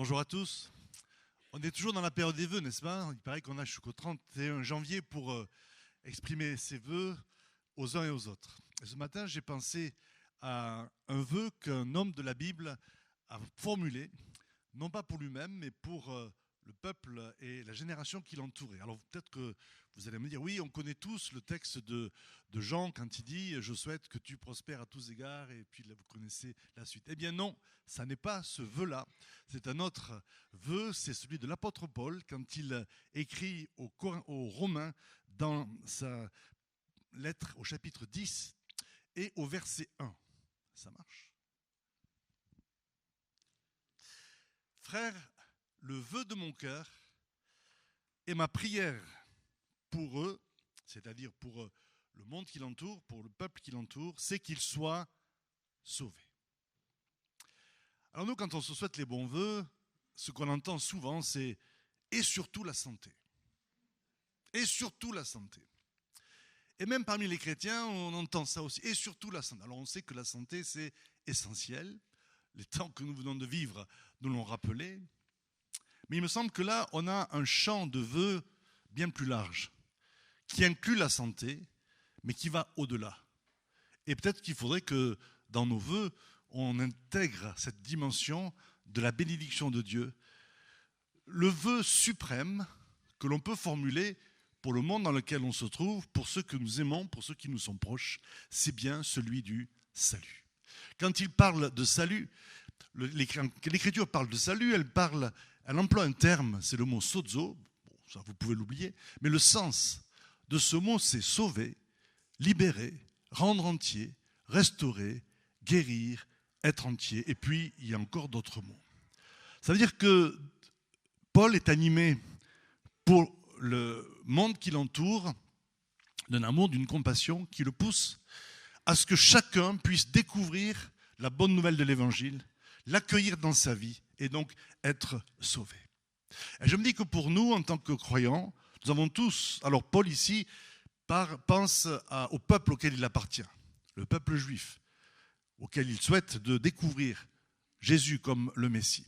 Bonjour à tous. On est toujours dans la période des vœux, n'est-ce pas? Il paraît qu'on a jusqu'au 31 janvier pour exprimer ses vœux aux uns et aux autres. Et ce matin, j'ai pensé à un vœu qu'un homme de la Bible a formulé, non pas pour lui-même, mais pour le peuple et la génération qui l'entourait. Alors peut-être que vous allez me dire, oui, on connaît tous le texte de Jean quand il dit « Je souhaite que tu prospères à tous égards » et puis là, vous connaissez la suite. Eh bien non, ça n'est pas ce vœu-là. C'est un autre vœu, c'est celui de l'apôtre Paul quand il écrit aux Romains dans sa lettre au chapitre 10 et au verset 1. Ça marche? Frères, le vœu de mon cœur et ma prière pour eux, c'est-à-dire pour le monde qui l'entoure, pour le peuple qui l'entoure, c'est qu'ils soient sauvés. Alors nous, quand on se souhaite les bons vœux, ce qu'on entend souvent, c'est « et surtout la santé ». Et surtout la santé. Et même parmi les chrétiens, on entend ça aussi. Et surtout la santé. Alors on sait que la santé, c'est essentiel. Les temps que nous venons de vivre nous l'ont rappelé. Mais il me semble que là, on a un champ de vœux bien plus large, qui inclut la santé, mais qui va au-delà. Et peut-être qu'il faudrait que dans nos vœux, on intègre cette dimension de la bénédiction de Dieu. Le vœu suprême que l'on peut formuler pour le monde dans lequel on se trouve, pour ceux que nous aimons, pour ceux qui nous sont proches, c'est bien celui du salut. Quand il parle de salut, l'Écriture parle de salut, elle emploie un terme, c'est le mot sozo, bon, ça vous pouvez l'oublier, mais le sens de ce mot, c'est sauver, libérer, rendre entier, restaurer, guérir, être entier. Et puis, il y a encore d'autres mots. Ça veut dire que Paul est animé pour le monde qui l'entoure d'un amour, d'une compassion qui le pousse à ce que chacun puisse découvrir la bonne nouvelle de l'Évangile, l'accueillir dans sa vie et donc être sauvé. Et je me dis que pour nous, en tant que croyants, nous avons tous, alors Paul ici pense au peuple auquel il appartient, le peuple juif, auquel il souhaite de découvrir Jésus comme le Messie.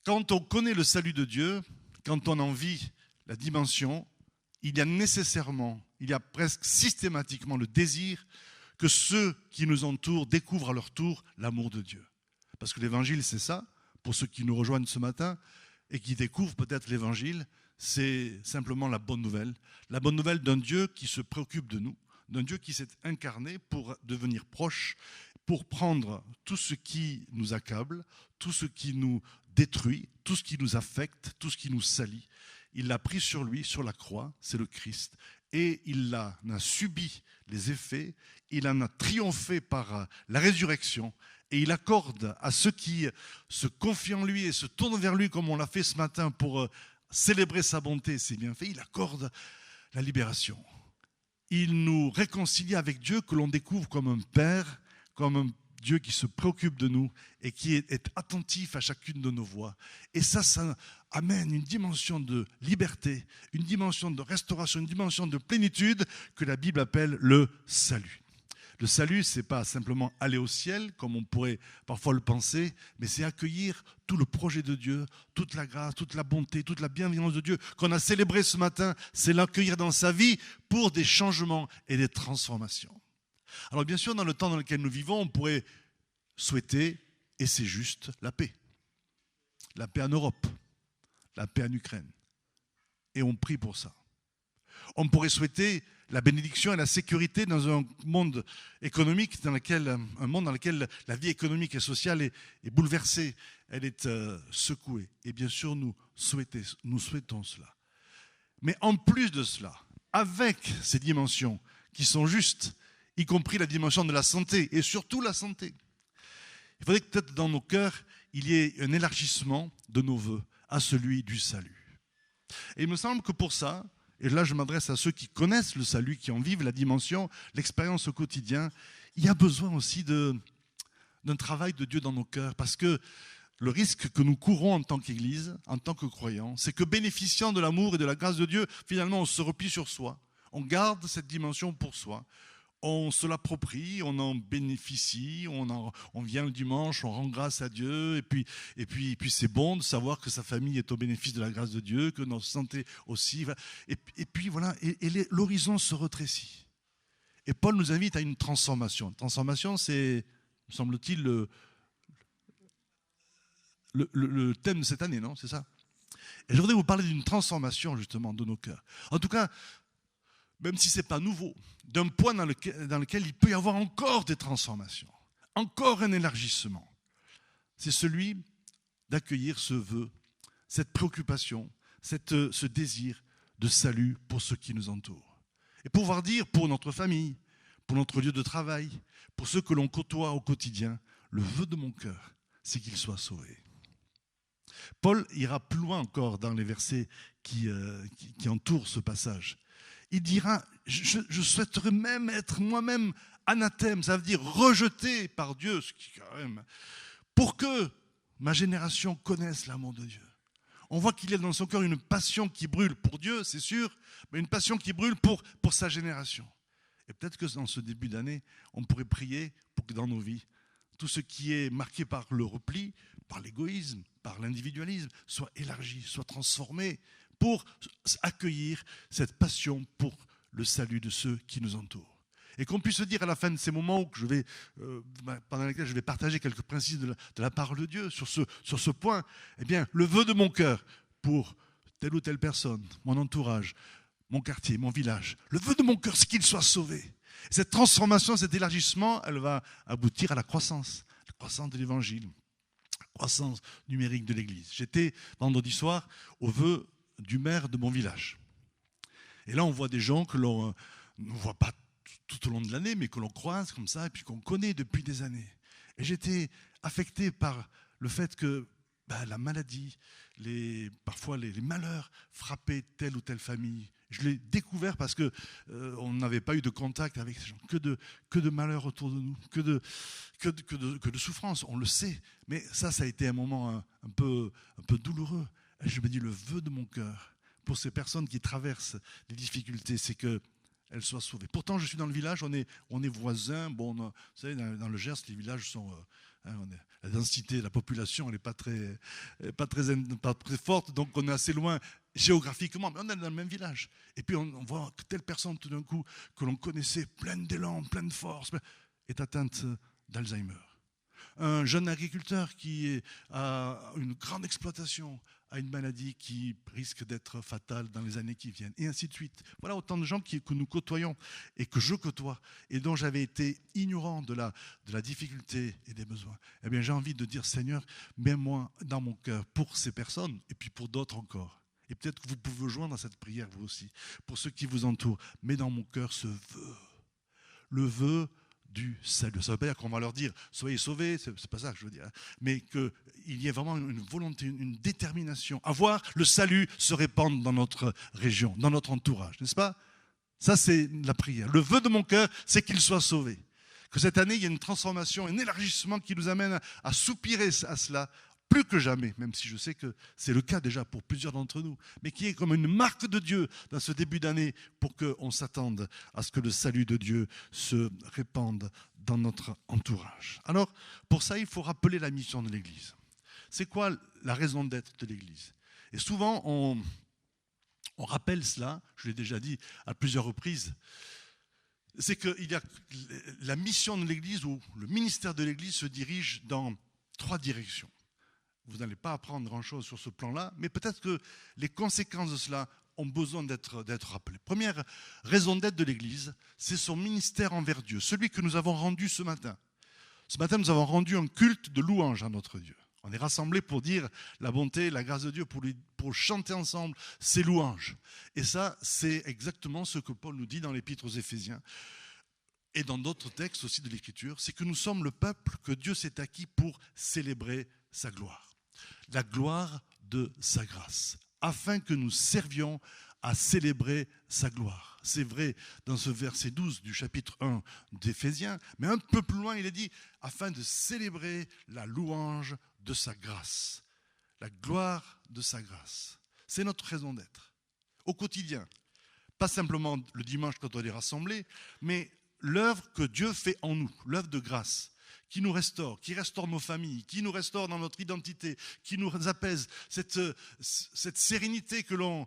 Quand on connaît le salut de Dieu, quand on en vit la dimension, il y a presque systématiquement le désir que ceux qui nous entourent découvrent à leur tour l'amour de Dieu. Parce que l'évangile, c'est ça, pour ceux qui nous rejoignent ce matin et qui découvrent peut-être l'évangile, c'est simplement la bonne nouvelle d'un Dieu qui se préoccupe de nous, d'un Dieu qui s'est incarné pour devenir proche, pour prendre tout ce qui nous accable, tout ce qui nous détruit, tout ce qui nous affecte, tout ce qui nous salit. Il l'a pris sur lui, sur la croix, c'est le Christ, et il en a subi les effets, il en a triomphé par la résurrection, et il accorde à ceux qui se confient en lui et se tournent vers lui, comme on l'a fait ce matin pour célébrer sa bonté et ses bienfaits, il accorde la libération. Il nous réconcilie avec Dieu, que l'on découvre comme un Père, comme un Dieu qui se préoccupe de nous et qui est attentif à chacune de nos voies. Et ça amène une dimension de liberté, une dimension de restauration, une dimension de plénitude que la Bible appelle le salut. Le salut, ce n'est pas simplement aller au ciel, comme on pourrait parfois le penser, mais c'est accueillir tout le projet de Dieu, toute la grâce, toute la bonté, toute la bienveillance de Dieu qu'on a célébré ce matin, c'est l'accueillir dans sa vie pour des changements et des transformations. Alors bien sûr, dans le temps dans lequel nous vivons, on pourrait souhaiter, et c'est juste, la paix. La paix en Europe, la paix en Ukraine. Et on prie pour ça. On pourrait souhaiter la bénédiction et la sécurité dans un monde économique, un monde dans lequel la vie économique et sociale est bouleversée, elle est secouée. Et bien sûr, nous souhaitons cela. Mais en plus de cela, avec ces dimensions qui sont justes, y compris la dimension de la santé, et surtout la santé. Il faudrait que peut-être dans nos cœurs, il y ait un élargissement de nos vœux à celui du salut. Et il me semble que pour ça, et là je m'adresse à ceux qui connaissent le salut, qui en vivent la dimension, l'expérience au quotidien, il y a besoin aussi d'un travail de Dieu dans nos cœurs, parce que le risque que nous courons en tant qu'Église, en tant que croyants, c'est que bénéficiant de l'amour et de la grâce de Dieu, finalement on se replie sur soi, on garde cette dimension pour soi, on se l'approprie, on en bénéficie, on vient le dimanche, on rend grâce à Dieu, et puis c'est bon de savoir que sa famille est au bénéfice de la grâce de Dieu, que notre santé aussi. Et puis voilà, l'horizon se rétrécit. Et Paul nous invite à une transformation. Une transformation, c'est, me semble-t-il, le thème de cette année, non? C'est ça? Et je voudrais vous parler d'une transformation, justement, de nos cœurs. En tout cas, même si ce n'est pas nouveau, d'un point dans lequel il peut y avoir encore des transformations, encore un élargissement. C'est celui d'accueillir ce vœu, cette préoccupation, ce désir de salut pour ceux qui nous entourent. Et pouvoir dire pour notre famille, pour notre lieu de travail, pour ceux que l'on côtoie au quotidien, le vœu de mon cœur, c'est qu'ils soient sauvés. Paul ira plus loin encore dans les versets qui entourent ce passage. Il dira, je souhaiterais même être moi-même anathème, ça veut dire rejeté par Dieu, ce qui quand même, pour que ma génération connaisse l'amour de Dieu. On voit qu'il y a dans son cœur une passion qui brûle pour Dieu, c'est sûr, mais une passion qui brûle pour sa génération. Et peut-être que dans ce début d'année, on pourrait prier pour que dans nos vies, tout ce qui est marqué par le repli, par l'égoïsme, par l'individualisme, soit élargi, soit transformé pour accueillir cette passion pour le salut de ceux qui nous entourent. Et qu'on puisse se dire à la fin de ces moments pendant lesquels je vais partager quelques principes de la parole de Dieu sur ce point, eh bien, le vœu de mon cœur pour telle ou telle personne, mon entourage, mon quartier, mon village, le vœu de mon cœur, c'est qu'il soit sauvé. Cette transformation, cet élargissement, elle va aboutir à la croissance de l'évangile, la croissance numérique de l'Église. J'étais vendredi soir au vœu du maire de mon village. Et là, on voit des gens que l'on ne voit pas tout au long de l'année, mais que l'on croise comme ça, et puis qu'on connaît depuis des années. Et j'étais affecté par le fait que la maladie, parfois les malheurs frappaient telle ou telle famille. Je l'ai découvert parce qu'on n'avait pas eu de contact avec ces gens. Que de malheurs autour de nous, que de souffrance, on le sait. Mais ça a été un moment un peu douloureux. Et je me dis, le vœu de mon cœur, pour ces personnes qui traversent des difficultés, c'est qu'elles soient sauvées. Pourtant, je suis dans le village, on est voisins. Bon, vous savez, dans le Gers, les villages sont... la densité de la population, elle n'est pas très forte, donc on est assez loin géographiquement, mais on est dans le même village. Et puis on voit que telle personne, tout d'un coup, que l'on connaissait, pleine d'élan, pleine de force, est atteinte d'Alzheimer. Un jeune agriculteur qui a une grande exploitation, a une maladie qui risque d'être fatale dans les années qui viennent, et ainsi de suite. Voilà autant de gens que nous côtoyons et que je côtoie, et dont j'avais été ignorant de la difficulté et des besoins. Eh bien, j'ai envie de dire, Seigneur, mets-moi dans mon cœur pour ces personnes, et puis pour d'autres encore. Et peut-être que vous pouvez vous joindre à cette prière, vous aussi, pour ceux qui vous entourent. Mets dans mon cœur ce vœu, le vœu du salut. Ça ne veut pas dire qu'on va leur dire soyez sauvés, c'est pas ça que je veux dire, mais qu'il y ait vraiment une volonté, une détermination à voir le salut se répandre dans notre région, dans notre entourage, n'est-ce pas? Ça, c'est la prière. Le vœu de mon cœur, c'est qu'il soit sauvé. Que cette année, il y ait une transformation, un élargissement qui nous amène à soupirer à cela, plus que jamais, même si je sais que c'est le cas déjà pour plusieurs d'entre nous, mais qui est comme une marque de Dieu dans ce début d'année pour qu'on s'attende à ce que le salut de Dieu se répande dans notre entourage. Alors, pour ça, il faut rappeler la mission de l'Église. C'est quoi la raison d'être de l'Église? Et souvent, on rappelle cela, je l'ai déjà dit à plusieurs reprises, c'est qu'il y a la mission de l'Église ou le ministère de l'Église se dirige dans 3 directions. Vous n'allez pas apprendre grand-chose sur ce plan-là, mais peut-être que les conséquences de cela ont besoin d'être rappelées. Première raison d'être de l'Église, c'est son ministère envers Dieu, celui que nous avons rendu ce matin. Ce matin, nous avons rendu un culte de louange à notre Dieu. On est rassemblés pour dire la bonté, la grâce de Dieu, pour chanter ensemble ses louanges. Et ça, c'est exactement ce que Paul nous dit dans l'Épître aux Éphésiens et dans d'autres textes aussi de l'Écriture, c'est que nous sommes le peuple que Dieu s'est acquis pour célébrer sa gloire. La gloire de sa grâce, afin que nous servions à célébrer sa gloire. C'est vrai dans ce verset 12 du chapitre 1 d'Éphésiens, mais un peu plus loin, il est dit, afin de célébrer la louange de sa grâce. La gloire de sa grâce. C'est notre raison d'être, au quotidien. Pas simplement le dimanche quand on est rassemblés, mais l'œuvre que Dieu fait en nous, l'œuvre de grâce, qui nous restaure, qui restaure nos familles, qui nous restaure dans notre identité, qui nous apaise, cette sérénité que l'on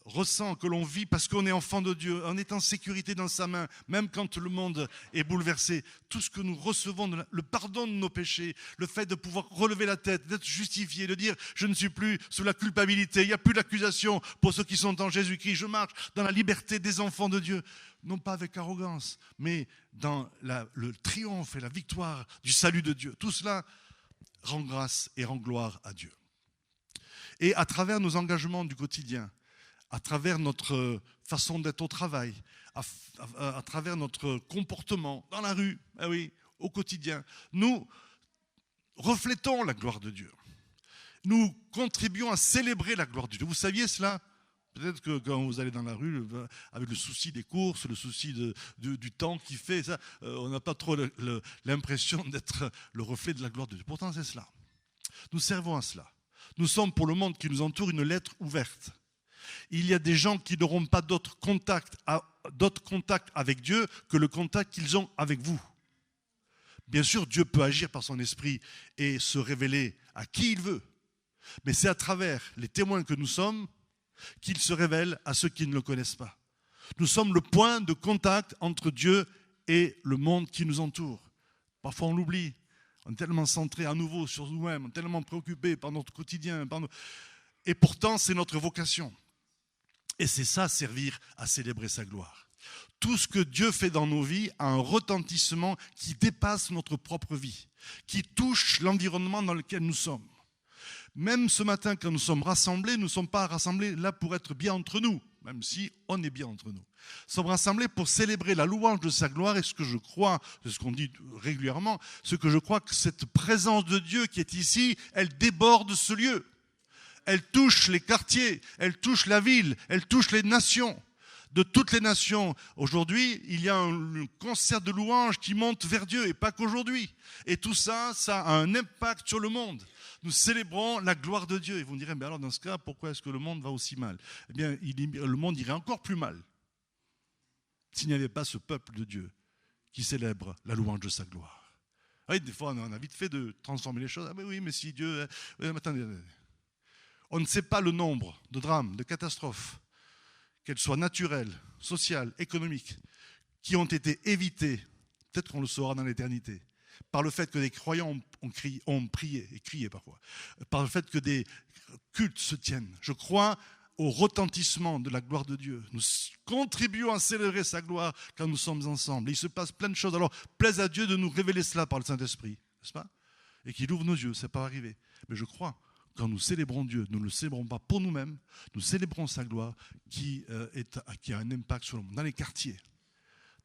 ressent, que l'on vit parce qu'on est enfant de Dieu, on est en sécurité dans sa main, même quand le monde est bouleversé. Tout ce que nous recevons, le pardon de nos péchés, le fait de pouvoir relever la tête, d'être justifié, de dire je ne suis plus sous la culpabilité, il n'y a plus d'accusation pour ceux qui sont en Jésus-Christ, je marche dans la liberté des enfants de Dieu, non pas avec arrogance, mais dans le triomphe et la victoire du salut de Dieu. Tout cela rend grâce et rend gloire à Dieu. Et à travers nos engagements du quotidien, à travers notre façon d'être au travail, à travers notre comportement dans la rue, ah oui, au quotidien, nous reflétons la gloire de Dieu. Nous contribuons à célébrer la gloire de Dieu. Vous saviez cela ? Peut-être que quand vous allez dans la rue, avec le souci des courses, le souci du temps qu'il fait, ça, on n'a pas trop l'impression d'être le reflet de la gloire de Dieu. Pourtant, c'est cela. Nous servons à cela. Nous sommes pour le monde qui nous entoure une lettre ouverte. Il y a des gens qui n'auront pas d'autre contact avec Dieu que le contact qu'ils ont avec vous. Bien sûr, Dieu peut agir par son esprit et se révéler à qui il veut. Mais c'est à travers les témoins que nous sommes qu'il se révèle à ceux qui ne le connaissent pas. Nous sommes le point de contact entre Dieu et le monde qui nous entoure. Parfois on l'oublie. On est tellement centré à nouveau sur nous-mêmes, tellement préoccupé par notre quotidien. Et pourtant, c'est notre vocation. Et c'est ça, servir à célébrer sa gloire. Tout ce que Dieu fait dans nos vies a un retentissement qui dépasse notre propre vie, qui touche l'environnement dans lequel nous sommes. Même ce matin, quand nous sommes rassemblés, nous ne sommes pas rassemblés là pour être bien entre nous, même si on est bien entre nous. Nous sommes rassemblés pour célébrer la louange de sa gloire et ce que je crois, c'est ce qu'on dit régulièrement, ce que je crois que cette présence de Dieu qui est ici, elle déborde ce lieu. Elle touche les quartiers, elle touche la ville, elle touche les nations. De toutes les nations, aujourd'hui, il y a un concert de louanges qui monte vers Dieu, et pas qu'aujourd'hui. Et tout ça, ça a un impact sur le monde. Nous célébrons la gloire de Dieu. Et vous me direz, mais alors dans ce cas, pourquoi est-ce que le monde va aussi mal ? Eh bien, le monde irait encore plus mal s'il n'y avait pas ce peuple de Dieu qui célèbre la louange de sa gloire. Oui, des fois, on a vite fait de transformer les choses. Ah mais oui, mais si Dieu... attendez. On ne sait pas le nombre de drames, de catastrophes, qu'elles soient naturelles, sociales, économiques, qui ont été évités, peut-être qu'on le saura dans l'éternité, par le fait que des croyants ont prié, et crié parfois, par le fait que des cultes se tiennent. Je crois au retentissement de la gloire de Dieu. Nous contribuons à célébrer sa gloire quand nous sommes ensemble. Et il se passe plein de choses. Alors, plaise à Dieu de nous révéler cela par le Saint-Esprit, n'est-ce pas ? Et qu'il ouvre nos yeux, c'est pas arrivé. Mais je crois, quand nous célébrons Dieu, nous ne le célébrons pas pour nous-mêmes, nous célébrons sa gloire qui a un impact sur le monde, dans les quartiers,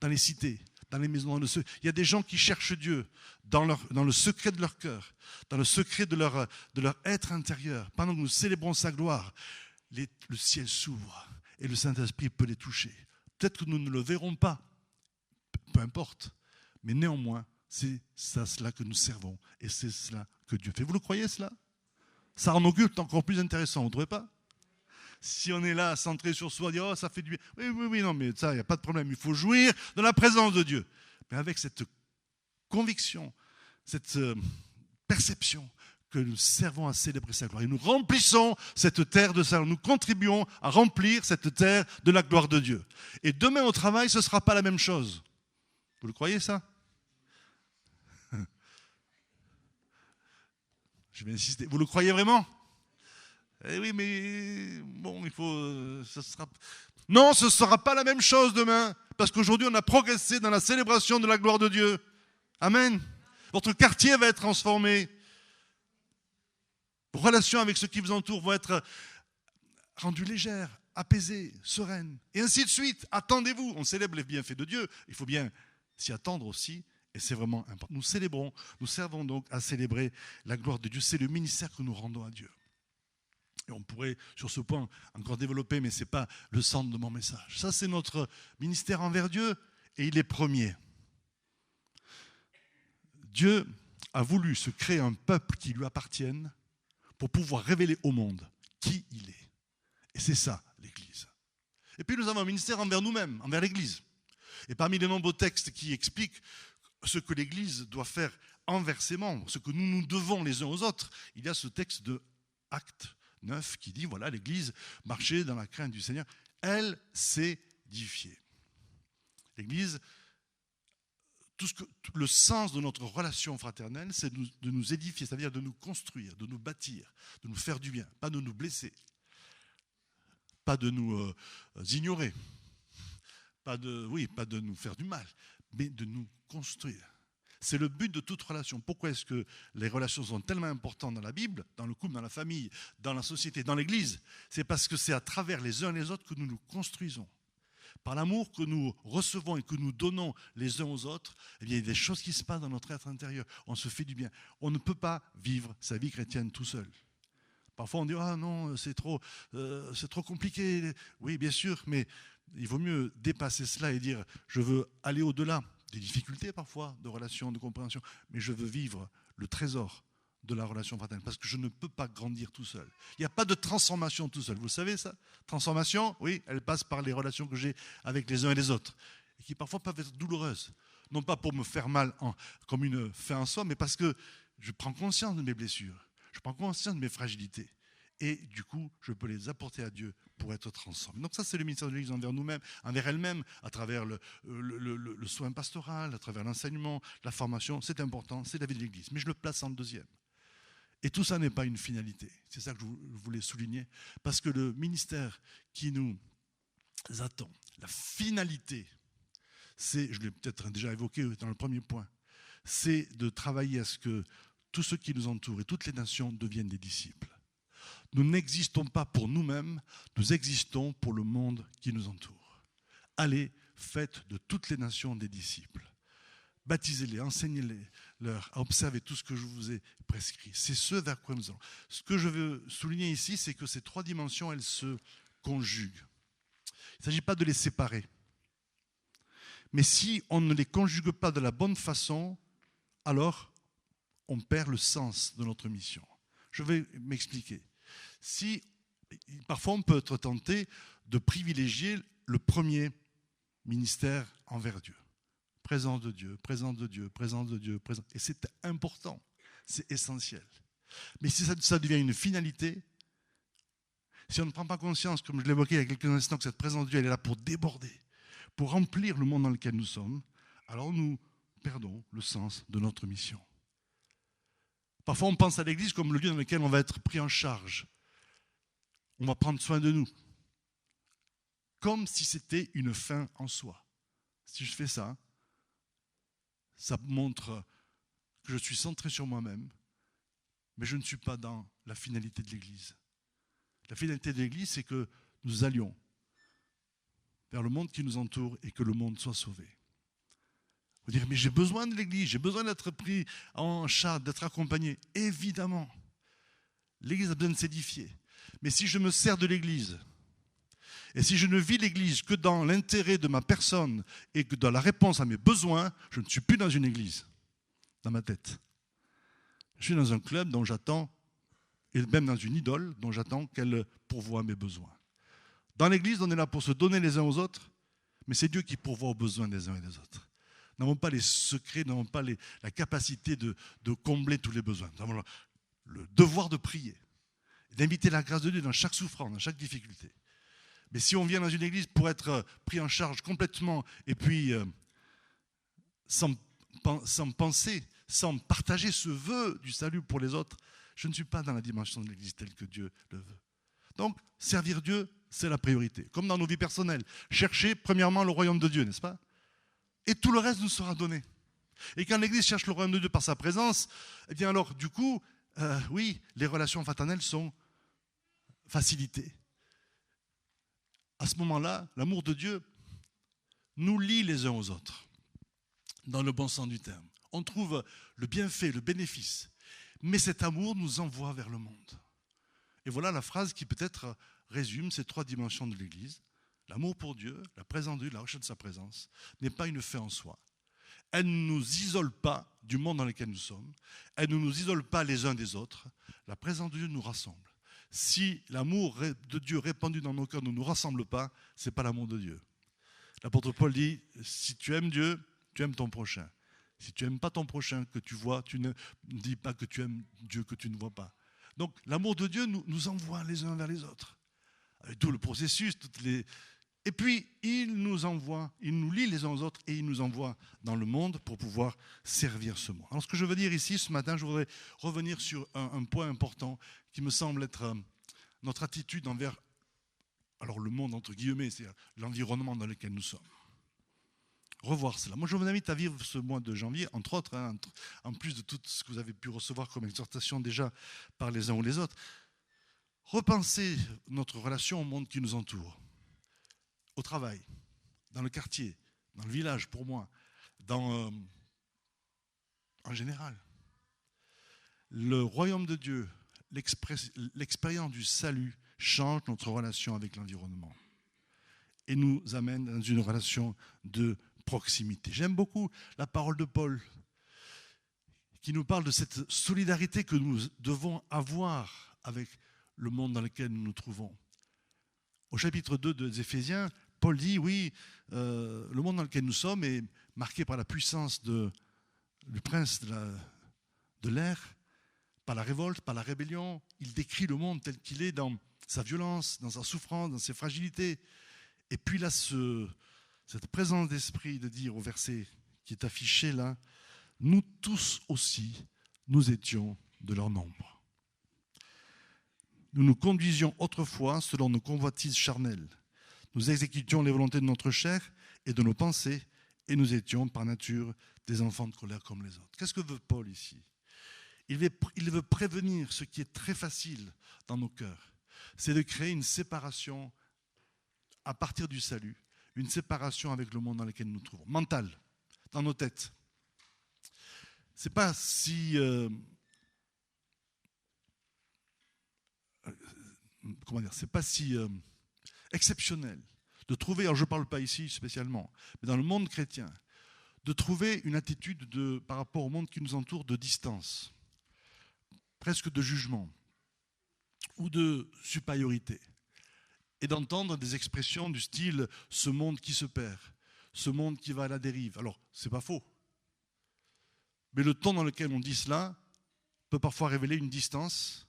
dans les cités, dans les maisons. Il y a des gens qui cherchent Dieu dans le secret de leur cœur, dans le secret de leur être intérieur. Pendant que nous célébrons sa gloire, le ciel s'ouvre et le Saint-Esprit peut les toucher. Peut-être que nous ne le verrons pas, peu importe, mais néanmoins, c'est à cela que nous servons et c'est cela que Dieu fait. Vous le croyez cela ? Ça rend nos cultes encore plus intéressants, vous ne trouvez pas ? Si on est là, centré sur soi, dire « Oh, ça fait du bien ». Oui, non, mais ça, il n'y a pas de problème. Il faut jouir de la présence de Dieu. Mais avec cette conviction, cette perception que nous servons à célébrer sa gloire. Et nous remplissons cette terre de sa gloire. Nous contribuons à remplir cette terre de la gloire de Dieu. Et demain au travail, ce ne sera pas la même chose. Vous le croyez, ça ? Je vais insister. Vous le croyez vraiment ? Eh oui, mais bon, il faut... Non, ce ne sera pas la même chose demain, parce qu'aujourd'hui, on a progressé dans la célébration de la gloire de Dieu. Amen. Votre quartier va être transformé. Vos relations avec ceux qui vous entourent vont être rendues légères, apaisées, sereines, et ainsi de suite. Attendez-vous. On célèbre les bienfaits de Dieu. Il faut bien s'y attendre aussi. Et c'est vraiment important. Nous célébrons, nous servons donc à célébrer la gloire de Dieu. C'est le ministère que nous rendons à Dieu. Et on pourrait, sur ce point, encore développer, mais ce n'est pas le centre de mon message. Ça, c'est notre ministère envers Dieu, et il est premier. Dieu a voulu se créer un peuple qui lui appartienne pour pouvoir révéler au monde qui il est. Et c'est ça, l'Église. Et puis nous avons un ministère envers nous-mêmes, envers l'Église. Et parmi les nombreux textes qui expliquent ce que l'Église doit faire envers ses membres, ce que nous devons les uns aux autres, il y a ce texte de Actes 9 qui dit, voilà, l'Église marchait dans la crainte du Seigneur, elle s'édifiait. L'Église, le sens de notre relation fraternelle, c'est de nous édifier, c'est-à-dire de nous construire, de nous bâtir, de nous faire du bien, pas de nous blesser, pas de nous ignorer, pas de nous faire du mal, mais de nous construire. C'est le but de toute relation. Pourquoi est-ce que les relations sont tellement importantes dans la Bible, dans le couple, dans la famille, dans la société, dans l'Église? C'est parce que c'est à travers les uns et les autres que nous nous construisons. Par l'amour que nous recevons et que nous donnons les uns aux autres, eh bien, il y a des choses qui se passent dans notre être intérieur. On se fait du bien. On ne peut pas vivre sa vie chrétienne tout seul. Parfois on dit « Ah non, c'est trop compliqué ». Oui, bien sûr, mais il vaut mieux dépasser cela et dire « Je veux aller au-delà ». Des difficultés parfois de relations, de compréhension, mais je veux vivre le trésor de la relation fraternelle, parce que je ne peux pas grandir tout seul. Il n'y a pas de transformation tout seul. Vous savez ça? Transformation, oui, elle passe par les relations que j'ai avec les uns et les autres, et qui parfois peuvent être douloureuses. Non pas pour me faire mal comme une fin en soi, mais parce que je prends conscience de mes blessures, je prends conscience de mes fragilités, et du coup, je peux les apporter à Dieu pour être transformé. Donc ça, c'est le ministère de l'Église envers nous-mêmes, envers elle-même, à travers le soin pastoral, à travers l'enseignement, la formation. C'est important, c'est la vie de l'Église. Mais je le place en deuxième. Et tout ça n'est pas une finalité. C'est ça que je voulais souligner. Parce que le ministère qui nous attend, la finalité, c'est, je l'ai peut-être déjà évoqué dans le premier point, c'est de travailler à ce que tous ceux qui nous entourent et toutes les nations deviennent des disciples. Nous n'existons pas pour nous-mêmes, nous existons pour le monde qui nous entoure. Allez, faites de toutes les nations des disciples. Baptisez-les, enseignez-les-leur à observer tout ce que je vous ai prescrit. C'est ce vers quoi nous allons. Ce que je veux souligner ici, c'est que ces trois dimensions, elles se conjuguent. Il ne s'agit pas de les séparer. Mais si on ne les conjugue pas de la bonne façon, alors on perd le sens de notre mission. Je vais m'expliquer. Parfois, on peut être tenté de privilégier le premier ministère envers Dieu. Présence de Dieu, présence de Dieu, présence de Dieu, présence. Et c'est important, c'est essentiel. Mais si ça devient une finalité, si on ne prend pas conscience, comme je l'évoquais il y a quelques instants, que cette présence de Dieu elle est là pour déborder, pour remplir le monde dans lequel nous sommes, alors nous perdons le sens de notre mission. Parfois, on pense à l'Église comme le lieu dans lequel on va être pris en charge. On va prendre soin de nous. Comme si c'était une fin en soi. Si je fais ça, ça montre que je suis centré sur moi-même, mais je ne suis pas dans la finalité de l'Église. La finalité de l'Église, c'est que nous allions vers le monde qui nous entoure et que le monde soit sauvé. Vous dire, mais j'ai besoin de l'Église, j'ai besoin d'être pris en charge, d'être accompagné. Évidemment, l'Église a besoin de s'édifier. Mais si je me sers de l'Église, et si je ne vis l'Église que dans l'intérêt de ma personne et que dans la réponse à mes besoins, je ne suis plus dans une Église, dans ma tête. Je suis dans un club dont j'attends, et même dans une idole dont j'attends qu'elle pourvoie mes besoins. Dans l'Église, on est là pour se donner les uns aux autres, mais c'est Dieu qui pourvoit aux besoins des uns et des autres. Nous n'avons pas les secrets, nous n'avons pas la capacité de combler tous les besoins. Nous avons le devoir de prier, d'inviter la grâce de Dieu dans chaque souffrance, dans chaque difficulté. Mais si on vient dans une église pour être pris en charge complètement et puis sans penser, sans partager ce vœu du salut pour les autres, je ne suis pas dans la dimension de l'église telle que Dieu le veut. Donc, servir Dieu, c'est la priorité. Comme dans nos vies personnelles. Chercher premièrement le royaume de Dieu, n'est-ce pas? Et tout le reste nous sera donné. Et quand l'Église cherche le royaume de Dieu par sa présence, eh bien alors, du coup, oui, les relations fraternelles sont facilitées. À ce moment-là, l'amour de Dieu nous lie les uns aux autres, dans le bon sens du terme. On trouve le bienfait, le bénéfice. Mais cet amour nous envoie vers le monde. Et voilà la phrase qui peut-être résume ces trois dimensions de l'Église. L'amour pour Dieu, la présence de Dieu, la recherche de sa présence, n'est pas une fin en soi. Elle ne nous isole pas du monde dans lequel nous sommes. Elle ne nous isole pas les uns des autres. La présence de Dieu nous rassemble. Si l'amour de Dieu répandu dans nos cœurs ne nous rassemble pas, ce n'est pas l'amour de Dieu. L'apôtre Paul dit, si tu aimes Dieu, tu aimes ton prochain. Si tu n'aimes pas ton prochain que tu vois, tu ne dis pas que tu aimes Dieu que tu ne vois pas. Donc l'amour de Dieu nous envoie les uns vers les autres. Avec tout le processus, et puis il nous envoie, il nous lie les uns aux autres et il nous envoie dans le monde pour pouvoir servir ce monde. Alors ce que je veux dire ici ce matin, je voudrais revenir sur un point important qui me semble être notre attitude envers le monde entre guillemets, c'est l'environnement dans lequel nous sommes. Revoir cela. Moi, je vous invite à vivre ce mois de janvier, entre autres, en plus de tout ce que vous avez pu recevoir comme exhortation déjà par les uns ou les autres. Repenser notre relation au monde qui nous entoure, au travail, dans le quartier, dans le village pour moi, en général. Le royaume de Dieu, l'expérience du salut change notre relation avec l'environnement et nous amène dans une relation de proximité. J'aime beaucoup la parole de Paul qui nous parle de cette solidarité que nous devons avoir avec le monde dans lequel nous nous trouvons. Au chapitre 2 des Éphésiens, Paul dit, oui, le monde dans lequel nous sommes est marqué par la puissance du prince de l'air, par la révolte, par la rébellion. Il décrit le monde tel qu'il est dans sa violence, dans sa souffrance, dans ses fragilités. Et puis là, cette présence d'esprit de dire au verset qui est affiché là, nous tous aussi, nous étions de leur nombre. Nous nous conduisions autrefois selon nos convoitises charnelles. Nous exécutions les volontés de notre chair et de nos pensées, et nous étions par nature des enfants de colère comme les autres. Qu'est-ce que veut Paul ici ? Il veut prévenir ce qui est très facile dans nos cœurs, c'est de créer une séparation à partir du salut, une séparation avec le monde dans lequel nous nous trouvons, mentale, dans nos têtes. C'est pas si c'est pas si exceptionnel de trouver, alors je ne parle pas ici spécialement, mais dans le monde chrétien, de trouver une attitude par rapport au monde qui nous entoure de distance, presque de jugement ou de supériorité, et d'entendre des expressions du style « ce monde qui se perd », « ce monde qui va à la dérive ». Alors, ce n'est pas faux, mais le ton dans lequel on dit cela peut parfois révéler une distance,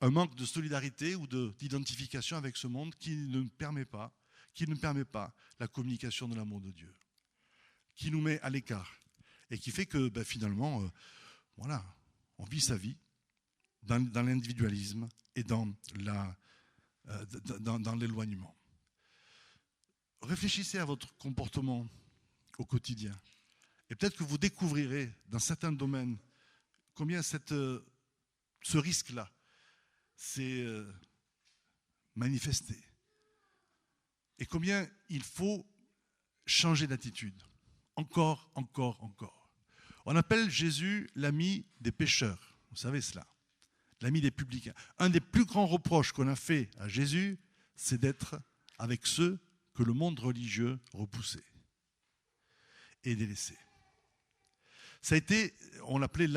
un manque de solidarité ou d'identification avec ce monde qui ne permet pas la communication de l'amour de Dieu, qui nous met à l'écart et qui fait que finalement, on vit sa vie dans l'individualisme et dans l'éloignement. Réfléchissez à votre comportement au quotidien et peut-être que vous découvrirez dans certains domaines combien ce risque-là s'est manifesté et combien il faut changer d'attitude. Encore. On appelle Jésus l'ami des pécheurs. Vous savez cela. L'ami des publicains. Un des plus grands reproches qu'on a fait à Jésus, c'est d'être avec ceux que le monde religieux repoussait et délaissait. Ça a été, on l'appelait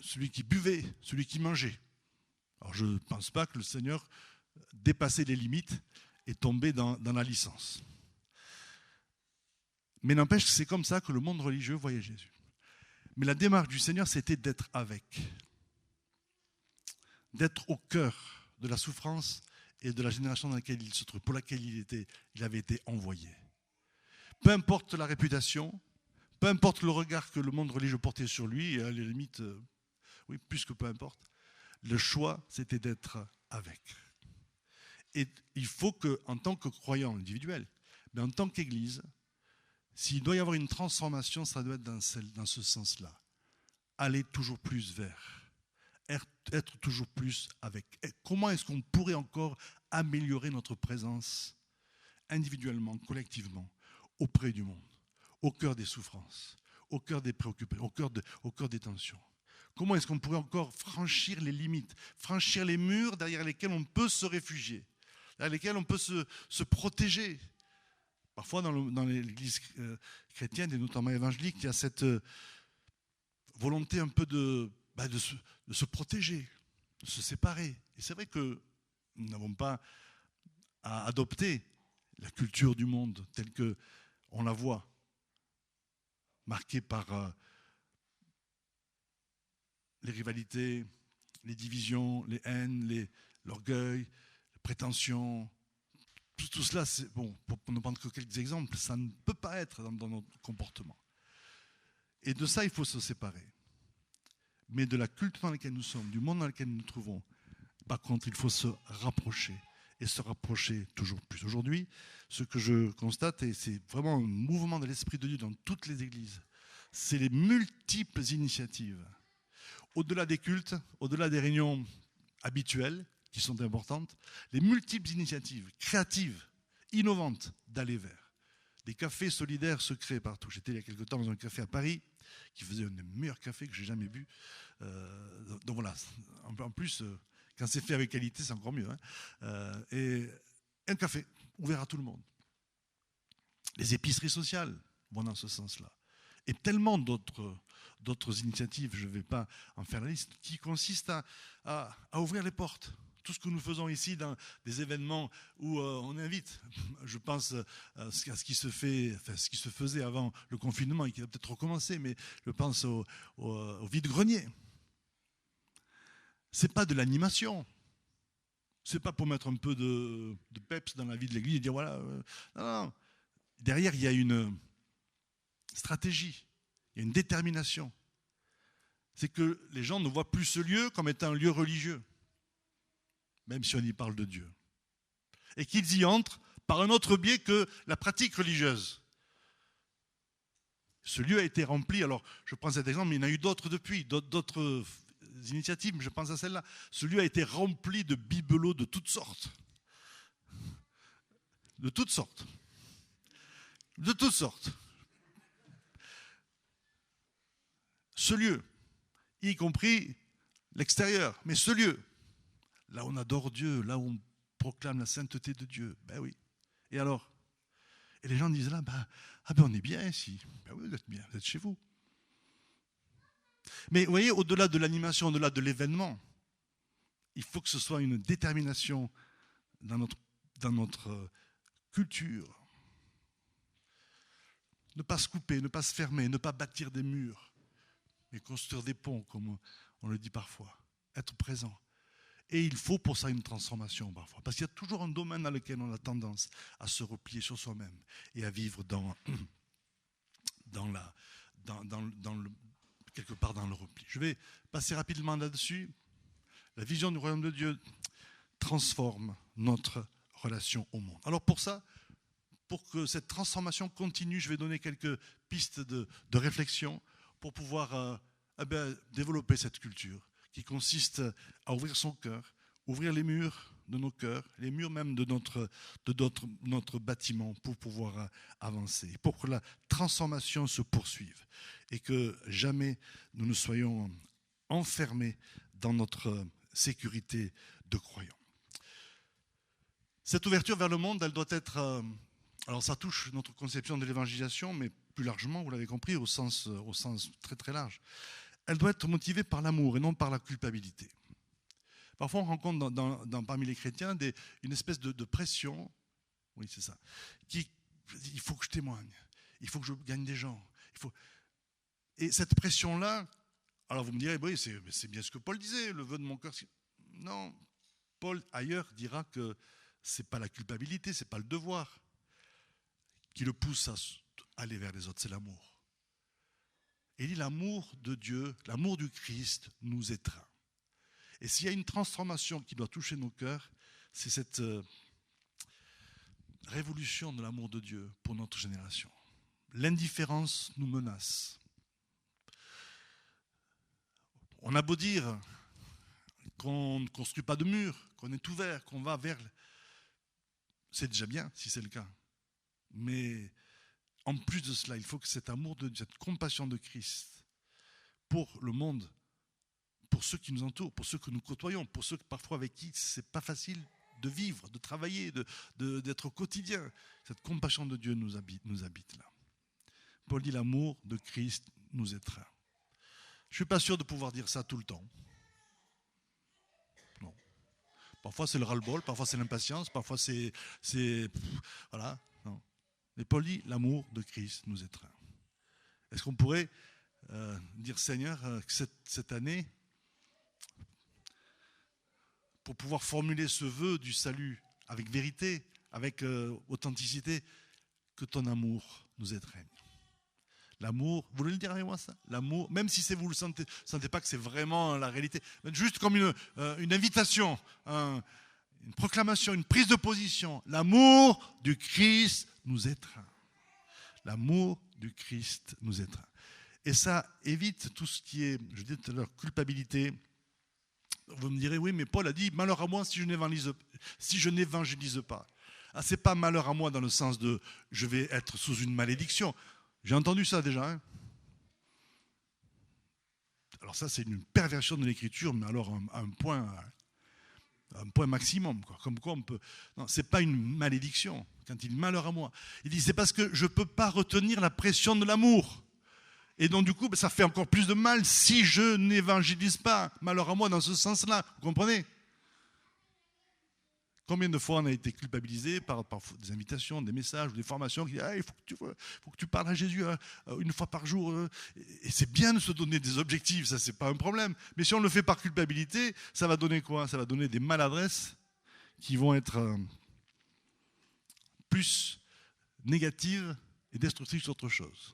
celui qui buvait, celui qui mangeait. Alors je ne pense pas que le Seigneur dépassait les limites et tombait dans la licence. Mais n'empêche que c'est comme ça que le monde religieux voyait Jésus. Mais la démarche du Seigneur, c'était d'être avec, d'être au cœur de la souffrance et de la génération dans laquelle il se trouve, pour laquelle il avait été envoyé. Peu importe la réputation, peu importe le regard que le monde religieux portait sur lui, et à la limite, oui, plus que peu importe, le choix, c'était d'être avec. Et il faut qu'en tant que croyant individuel, mais en tant qu'Église, s'il doit y avoir une transformation, ça doit être dans ce sens-là. Aller toujours plus vers, être toujours plus avec. Et comment est-ce qu'on pourrait encore améliorer notre présence individuellement, collectivement, auprès du monde, au cœur des souffrances, au cœur des préoccupations, au cœur des tensions? Comment est-ce qu'on pourrait encore franchir les limites, franchir les murs derrière lesquels on peut se réfugier, derrière lesquels on peut se protéger? Parfois, dans l'Église chrétienne, et notamment évangélique, il y a cette volonté un peu de se protéger, de se séparer. Et c'est vrai que nous n'avons pas à adopter la culture du monde telle qu'on la voit, marquée par les rivalités, les divisions, les haines, l'orgueil, les prétentions. Tout cela, c'est, bon, pour ne prendre que quelques exemples, ça ne peut pas être dans notre comportement. Et de ça, il faut se séparer. Mais de la culture dans laquelle nous sommes, du monde dans lequel nous nous trouvons, par contre, il faut se rapprocher. Et se rapprocher toujours plus. Aujourd'hui, ce que je constate, et c'est vraiment un mouvement de l'Esprit de Dieu dans toutes les églises, c'est les multiples initiatives. Au-delà des cultes, au-delà des réunions habituelles, qui sont importantes, les multiples initiatives créatives, innovantes, d'aller vers. Des cafés solidaires se créent partout. J'étais il y a quelque temps dans un café à Paris, qui faisait un des meilleurs cafés que j'ai jamais bu. Donc voilà, en plus, quand c'est fait avec qualité, c'est encore mieux. Et un café ouvert à tout le monde. Les épiceries sociales vont dans ce sens-là. Et tellement d'autres initiatives, je ne vais pas en faire la liste, qui consistent à ouvrir les portes. Tout ce que nous faisons ici dans des événements où on invite, je pense à ce qui se faisait avant le confinement et qui va peut-être recommencer, mais je pense au vide-grenier. Ce n'est pas de l'animation. Ce n'est pas pour mettre un peu de peps dans la vie de l'église et dire voilà. Non. Derrière, il y a une stratégie, il y a une détermination. C'est que les gens ne voient plus ce lieu comme étant un lieu religieux, même si on y parle de Dieu. Et qu'ils y entrent par un autre biais que la pratique religieuse. Ce lieu a été rempli, alors je prends cet exemple, mais il y en a eu d'autres depuis, d'autres initiatives, mais je pense à celle-là. Ce lieu a été rempli de bibelots de toutes sortes. De toutes sortes. De toutes sortes. Ce lieu, y compris l'extérieur, mais ce lieu, là où on adore Dieu, là où on proclame la sainteté de Dieu, ben oui. Et alors? Et les gens disent là, on est bien ici. Ben oui, vous êtes bien, vous êtes chez vous. Mais vous voyez, au-delà de l'animation, au-delà de l'événement, il faut que ce soit une détermination dans notre culture. Ne pas se couper, ne pas se fermer, ne pas bâtir des murs, mais construire des ponts, comme on le dit parfois. Être présent. Et il faut pour ça une transformation parfois. Parce qu'il y a toujours un domaine dans lequel on a tendance à se replier sur soi-même et à vivre quelque part dans le repli. Je vais passer rapidement là-dessus. La vision du royaume de Dieu transforme notre relation au monde. Alors pour ça, pour que cette transformation continue, je vais donner quelques pistes de réflexion pour pouvoir développer cette culture qui consiste à ouvrir son cœur, ouvrir les murs de nos cœurs, les murs même de notre bâtiment pour pouvoir avancer, pour que la transformation se poursuive et que jamais nous ne soyons enfermés dans notre sécurité de croyants. Cette ouverture vers le monde, elle doit être... alors ça touche notre conception de l'évangélisation, mais plus largement, vous l'avez compris, au sens très très large. Elle doit être motivée par l'amour et non par la culpabilité. Parfois, on rencontre parmi les chrétiens une espèce de pression, oui c'est ça, il faut que je témoigne, il faut que je gagne des gens. Et cette pression-là, alors vous me direz, oui, c'est bien ce que Paul disait, le vœu de mon cœur. Non, Paul ailleurs dira que ce n'est pas la culpabilité, ce n'est pas le devoir qui le pousse à aller vers les autres, c'est l'amour. Et il dit l'amour de Dieu, l'amour du Christ nous étreint. Et s'il y a une transformation qui doit toucher nos cœurs, c'est cette révolution de l'amour de Dieu pour notre génération. L'indifférence nous menace. On a beau dire qu'on ne construit pas de mur, qu'on est ouvert, qu'on va vers... C'est déjà bien si c'est le cas. Mais en plus de cela, il faut que cet amour de Dieu, cette compassion de Christ pour le monde, pour ceux qui nous entourent, pour ceux que nous côtoyons, pour ceux parfois avec qui ce n'est pas facile de vivre, de travailler, d'être au quotidien. Cette compassion de Dieu nous habite là. Paul dit l'amour de Christ nous étreint. Je ne suis pas sûr de pouvoir dire ça tout le temps. Non. Parfois c'est le ras-le-bol, parfois c'est l'impatience, parfois voilà. Non. Mais Paul dit, l'amour de Christ nous étreint. Est-ce qu'on pourrait dire, Seigneur, que cette année, pour pouvoir formuler ce vœu du salut avec vérité, avec authenticité, que ton amour nous étreigne. L'amour, vous voulez le dire avec moi ça? L'amour, même si vous ne sentez pas que c'est vraiment la réalité, juste comme une invitation, une proclamation, une prise de position. L'amour du Christ nous étreint. L'amour du Christ nous étreint. Et ça évite tout ce qui est, je disais tout à l'heure, culpabilité. Vous me direz, oui, mais Paul a dit, malheur à moi si je n'évangélise pas. Ah, c'est pas malheur à moi dans le sens de je vais être sous une malédiction. J'ai entendu ça déjà. Hein. Alors ça, c'est une perversion de l'écriture, mais alors à un point maximum. Quoi. Comme quoi on peut. Non, c'est pas une malédiction. Quand il dit malheur à moi, il dit c'est parce que je peux pas retenir la pression de l'amour. Et donc du coup, ça fait encore plus de mal si je n'évangélise pas. Malheur à moi dans ce sens-là. Vous comprenez? Combien de fois on a été culpabilisé par des invitations, des messages ou des formations qui disent il faut que tu parles à Jésus une fois par jour. Et c'est bien de se donner des objectifs, ça c'est pas un problème. Mais si on le fait par culpabilité, ça va donner quoi? Ça va donner des maladresses qui vont être plus négatives et destructrices qu'autre chose.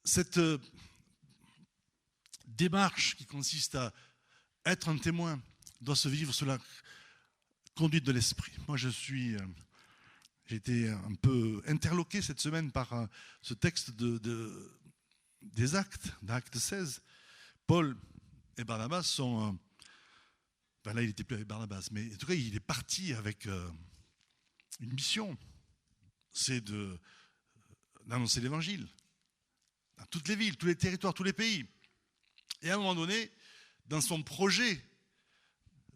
Cette démarche qui consiste à être un témoin doit se vivre sous la conduite de l'esprit. Moi, j'ai été un peu interloqué cette semaine par ce texte des Actes, d'Acte 16. Paul et Barnabas sont... là, il n'était plus avec Barnabas, mais en tout cas, il est parti avec une mission. C'est d'annoncer l'évangile dans toutes les villes, tous les territoires, tous les pays. Et à un moment donné, dans son projet,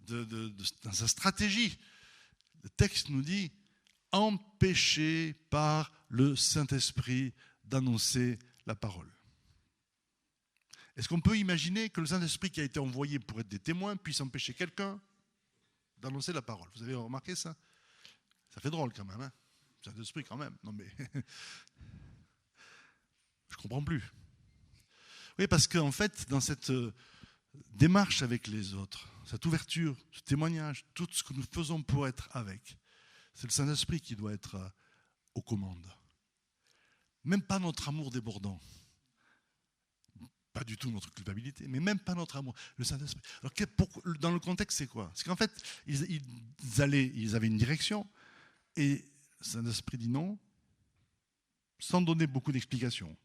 dans sa stratégie, le texte nous dit « empêché par le Saint-Esprit d'annoncer la parole ». Est-ce qu'on peut imaginer que le Saint-Esprit qui a été envoyé pour être des témoins puisse empêcher quelqu'un d'annoncer la parole? Vous avez remarqué ça? Ça fait drôle quand même, hein? Le Saint-Esprit quand même. Non mais... je ne comprends plus. Oui, parce qu'en fait, dans cette démarche avec les autres, cette ouverture, ce témoignage, tout ce que nous faisons pour être avec, c'est le Saint-Esprit qui doit être aux commandes. Même pas notre amour débordant. Pas du tout notre culpabilité, mais même pas notre amour. Le Saint-Esprit. Alors, dans le contexte, c'est quoi? C'est qu'en fait, ils avaient une direction, et le Saint-Esprit dit non, sans donner beaucoup d'explications.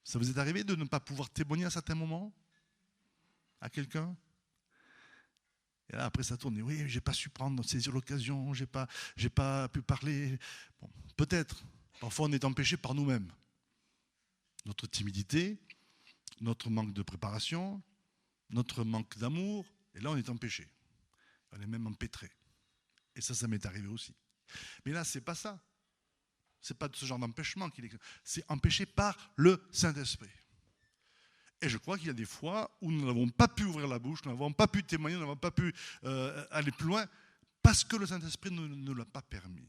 Ça vous est arrivé de ne pas pouvoir témoigner à certains moments à quelqu'un? Et là, après, ça tourne. Et oui, j'ai pas su saisir l'occasion, j'ai pas pu parler. Bon, peut-être. Parfois, on est empêché par nous-mêmes. Notre timidité, notre manque de préparation, notre manque d'amour. Et là, on est empêché. On est même empêtré. Et ça m'est arrivé aussi. Mais là, c'est pas ça. Ce n'est pas de ce genre d'empêchement qu'il est. C'est empêché par le Saint-Esprit. Et je crois qu'il y a des fois où nous n'avons pas pu ouvrir la bouche, nous n'avons pas pu témoigner, nous n'avons pas pu aller plus loin, parce que le Saint-Esprit ne nous l'a pas permis.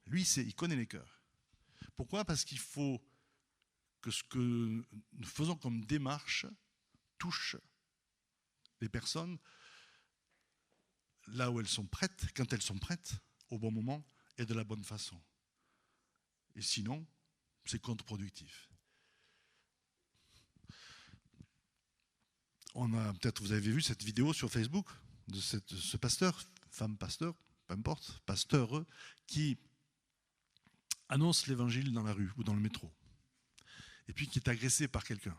Lui, il connaît les cœurs. Pourquoi? Parce qu'il faut que ce que nous faisons comme démarche touche les personnes là où elles sont prêtes, quand elles sont prêtes, au bon moment, et de la bonne façon. Et sinon, c'est contre-productif. Peut-être vous avez vu cette vidéo sur Facebook de ce pasteur, femme pasteur, peu importe, pasteur, qui annonce l'évangile dans la rue ou dans le métro, et puis qui est agressé par quelqu'un.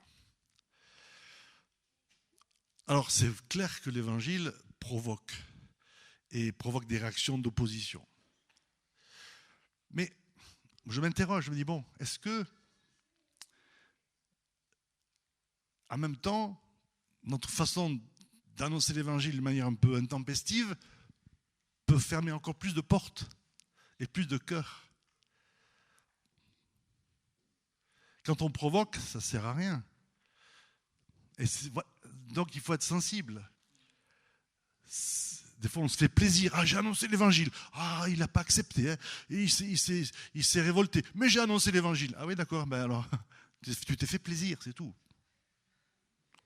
Alors c'est clair que l'évangile provoque des réactions d'opposition. Mais je m'interroge, je me dis, bon, est-ce que, en même temps, notre façon d'annoncer l'évangile de manière un peu intempestive peut fermer encore plus de portes et plus de cœurs? Quand on provoque, ça ne sert à rien. Donc il faut être sensible. Des fois, on se fait plaisir. Ah, j'ai annoncé l'évangile. Ah, il n'a pas accepté. Hein. Il s'est révolté. Mais j'ai annoncé l'évangile. Ah oui, d'accord. Ben alors, tu t'es fait plaisir, c'est tout.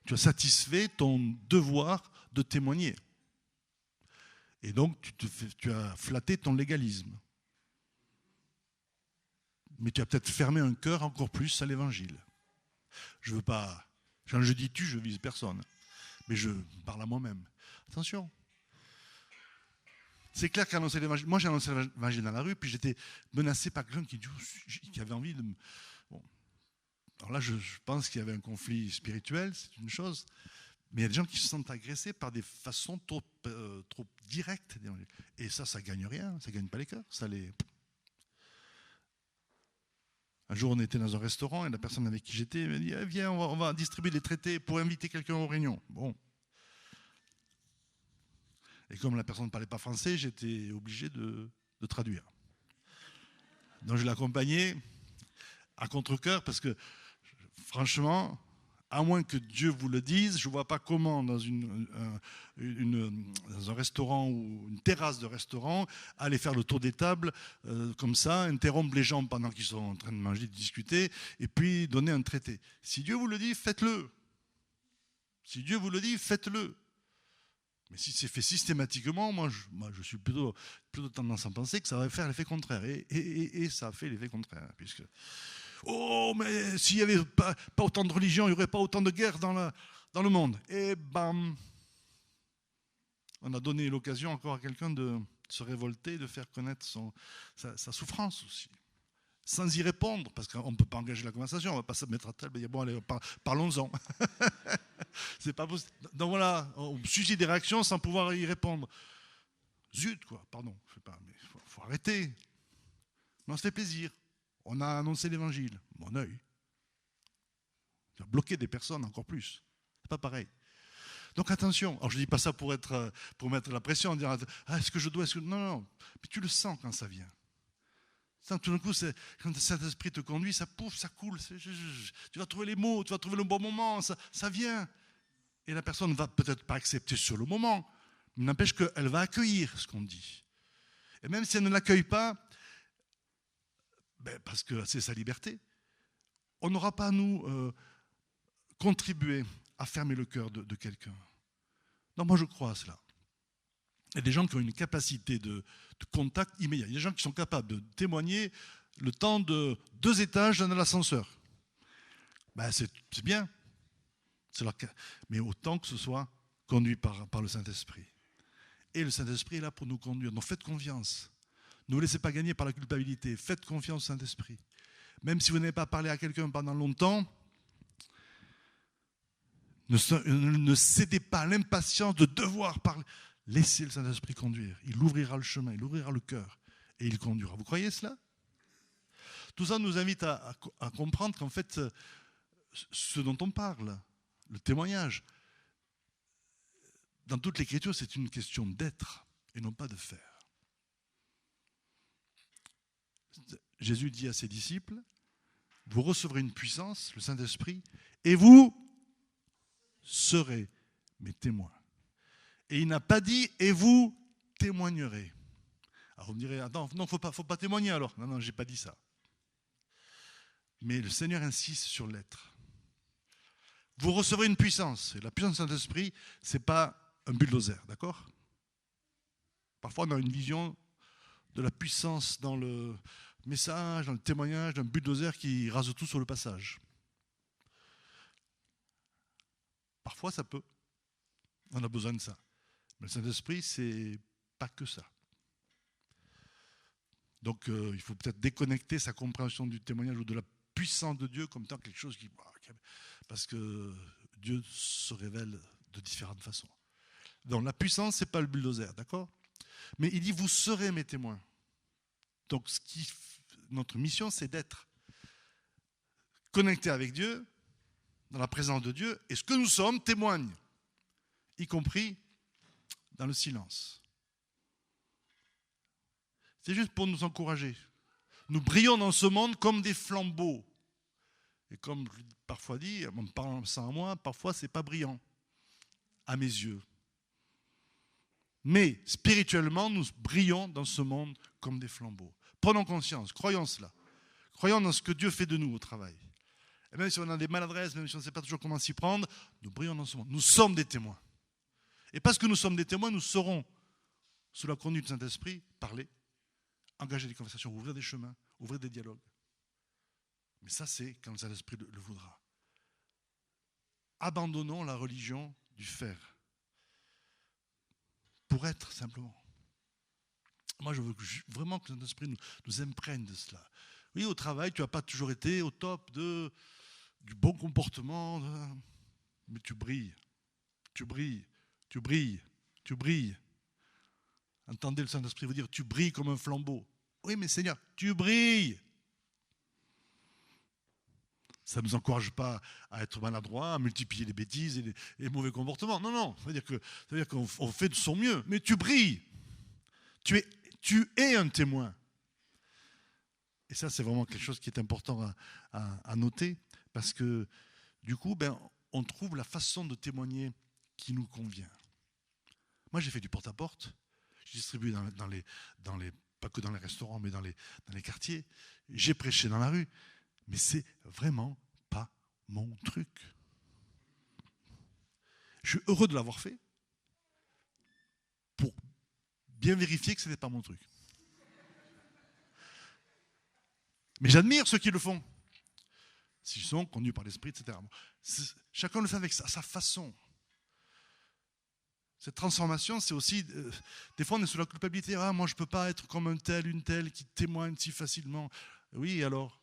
Tu as satisfait ton devoir de témoigner. Et donc, tu as flatté ton légalisme. Mais tu as peut-être fermé un cœur encore plus à l'évangile. Je veux pas. Quand je dis tu, je vise personne. Mais je parle à moi-même. Attention. C'est clair qu'annoncer l'évangile. Moi, j'ai annoncé l'évangile dans la rue, puis j'étais menacé par quelqu'un qui avait envie de me. Bon. Alors là, je pense qu'il y avait un conflit spirituel, c'est une chose. Mais il y a des gens qui se sentent agressés par des façons trop directes. Et ça ne gagne rien. Ça ne gagne pas les cœurs. Un jour, on était dans un restaurant et la personne avec qui j'étais m'a dit eh, viens, on va distribuer des traités pour inviter quelqu'un aux réunions. Bon. Et comme la personne ne parlait pas français, j'étais obligé de traduire. Donc je l'accompagnais à contre-cœur parce que, franchement, à moins que Dieu vous le dise, je ne vois pas comment dans dans un restaurant ou une terrasse de restaurant, aller faire le tour des tables comme ça, interrompre les gens pendant qu'ils sont en train de manger, de discuter, et puis donner un traité. Si Dieu vous le dit, faites-le. Si Dieu vous le dit, faites-le. Mais si c'est fait systématiquement, moi je suis plutôt tendance à penser que ça va faire l'effet contraire. Et ça a fait l'effet contraire. Puisque, oh, mais s'il n'y avait pas autant de religions, il n'y aurait pas autant de guerres dans le monde. Et bam, on a donné l'occasion encore à quelqu'un de se révolter, de faire connaître sa souffrance aussi. Sans y répondre, parce qu'on ne peut pas engager la conversation, on ne va pas se mettre à table et dire bon, allez, parlons-en. C'est pas possible. Donc voilà, on suscite des réactions sans pouvoir y répondre. Zut, quoi, pardon, je sais pas, mais il faut arrêter. Mais on se fait plaisir. On a annoncé l'évangile. Mon œil. Tu vas bloquer des personnes encore plus. C'est pas pareil. Donc attention. Alors je ne dis pas ça pour mettre la pression, en disant est-ce que je dois, non. Mais tu le sens quand ça vient. Tout d'un coup, quand le Saint-Esprit te conduit, ça pouffe, ça coule. Tu vas trouver les mots, tu vas trouver le bon moment, ça vient. Et la personne ne va peut-être pas accepter sur le moment, mais n'empêche qu'elle va accueillir ce qu'on dit. Et même si elle ne l'accueille pas, parce que c'est sa liberté, on n'aura pas à nous contribuer à fermer le cœur de quelqu'un. Non, moi je crois à cela. Il y a des gens qui ont une capacité de contact immédiat. Il y a des gens qui sont capables de témoigner le temps de 2 étages dans l'ascenseur. C'est bien. Mais autant que ce soit conduit par le Saint-Esprit. Et le Saint-Esprit est là pour nous conduire. Donc faites confiance. Ne vous laissez pas gagner par la culpabilité. Faites confiance au Saint-Esprit. Même si vous n'avez pas parlé à quelqu'un pendant longtemps, ne cédez pas à l'impatience de devoir parler. Laissez le Saint-Esprit conduire. Il ouvrira le chemin, il ouvrira le cœur et il conduira. Vous croyez cela? Tout ça nous invite à comprendre qu'en fait, ce dont on parle, le témoignage, dans toute l'Écriture, c'est une question d'être et non pas de faire. Jésus dit à ses disciples, vous recevrez une puissance, le Saint-Esprit, et vous serez mes témoins. Et il n'a pas dit « et vous témoignerez ». Alors vous me direz « attends, non, faut pas témoigner alors ». Non, je n'ai pas dit ça. Mais le Seigneur insiste sur l'être. Vous recevrez une puissance. Et la puissance du Saint-Esprit, ce n'est pas un bulldozer, d'accord? Parfois, on a une vision de la puissance dans le message, dans le témoignage d'un bulldozer qui rase tout sur le passage. Parfois, ça peut. On a besoin de ça. Mais le Saint-Esprit, c'est pas que ça. Donc, il faut peut-être déconnecter sa compréhension du témoignage ou de la puissance de Dieu comme étant quelque chose qui... Parce que Dieu se révèle de différentes façons. Donc, la puissance, ce n'est pas le bulldozer, d'accord? Mais il dit, vous serez mes témoins. Donc, notre mission, c'est d'être connecté avec Dieu, dans la présence de Dieu, et ce que nous sommes témoigne, y compris dans le silence. C'est juste pour nous encourager. Nous brillons dans ce monde comme des flambeaux. Et comme je l'ai parfois dit, en me parlant ça à moi, parfois c'est pas brillant, à mes yeux. Mais spirituellement, nous brillons dans ce monde comme des flambeaux. Prenons conscience, croyons cela. Croyons dans ce que Dieu fait de nous au travail. Et même si on a des maladresses, même si on ne sait pas toujours comment s'y prendre, nous brillons dans ce monde. Nous sommes des témoins. Et parce que nous sommes des témoins, nous saurons, sous la conduite du Saint-Esprit, parler, engager des conversations, ouvrir des chemins, ouvrir des dialogues. Mais ça, c'est quand le Saint-Esprit le voudra. Abandonnons la religion du faire. Pour être simplement. Moi, je veux vraiment que le Saint-Esprit nous imprègne de cela. Oui, au travail, tu n'as pas toujours été au top du bon comportement, mais tu brilles. Tu brilles. Tu brilles. Tu brilles. Entendez le Saint-Esprit vous dire, tu brilles comme un flambeau. Oui, mais Seigneur, tu brilles. Ça ne nous encourage pas à être maladroit, à multiplier les bêtises et les mauvais comportements. Non, non. Ça veut dire qu'on fait de son mieux. Mais tu brilles. Tu es un témoin. Et ça, c'est vraiment quelque chose qui est important à noter. Parce que, du coup, on trouve la façon de témoigner qui nous convient. Moi, j'ai fait du porte-à-porte. J'ai distribué pas que dans les restaurants, mais dans les quartiers. J'ai prêché dans la rue. Mais c'est vraiment pas mon truc. Je suis heureux de l'avoir fait pour bien vérifier que ce n'est pas mon truc. Mais j'admire ceux qui le font. S'ils sont conduits par l'esprit, etc. Chacun le fait avec sa façon. Cette transformation, c'est aussi... des fois, on est sous la culpabilité. Ah, moi, je ne peux pas être comme un tel, une telle qui témoigne si facilement. Oui, alors